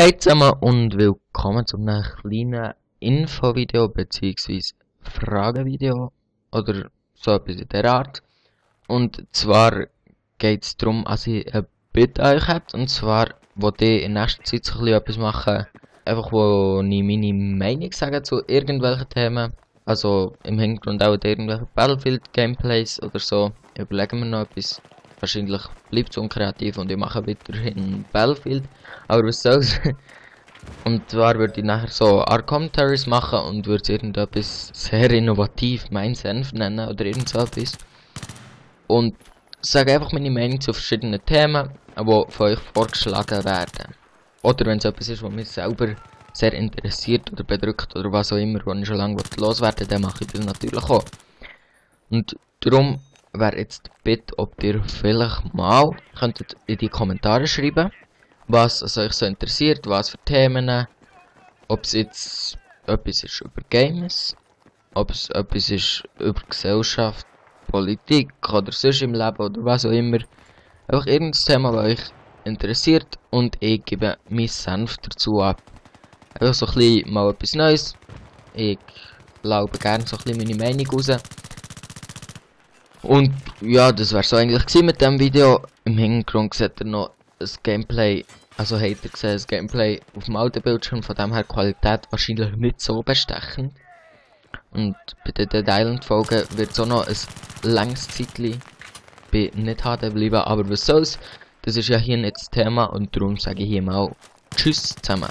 Hey zusammen und willkommen zu einem kleinen Infovideo bzw. Fragevideo oder so etwas in der Art. Und zwar geht es darum, dass ich eine Bitte an euch habt. Und zwar wollte ich in nächster Zeit so ein bisschen etwas machen, einfach wo ich meine Meinung sage zu irgendwelchen Themen. Also im Hintergrund auch irgendwelche Battlefield Gameplays oder so. Überlegen wir noch etwas. Wahrscheinlich bleibt es unkreativ und ich mache weiterhin Battlefield. Aber was soll's. Und zwar würde ich nachher so Art Commentaries machen und würde irgendetwas sehr innovativ mein Senf nennen oder irgend so etwas. Und sage einfach meine Meinung zu verschiedenen Themen, die von euch vorgeschlagen werden. Oder wenn es etwas ist, was mich selber sehr interessiert oder bedrückt oder was auch immer, was ich schon lange loswerden will, dann mache ich das natürlich auch. Und darum wäre jetzt die Bitte, ob ihr vielleicht mal könntet in die Kommentare schreiben, was euch so interessiert, was für Themen, ob es jetzt etwas ist über Games, ob es etwas ist über Gesellschaft, Politik oder sonst im Leben oder was auch immer. Einfach irgendein Thema, das euch interessiert und ich gebe meinen Senf dazu ab. Einfach so ein bisschen mal etwas Neues. Ich laube gerne so ein bisschen meine Meinung raus. Und ja, das wäre so eigentlich gewesen mit dem Video. Im Hintergrund seht ihr noch ein Gameplay, also habt ihr gesehen, das Gameplay auf dem alten Bildschirm, von dem her Qualität wahrscheinlich nicht so bestechend. Und bei den Dead Island Folgen wird es auch noch ein langes Zeitchen bei nicht HD bleiben, aber was soll's, das ist ja hier nicht das Thema und darum sage ich hier mal Tschüss zusammen.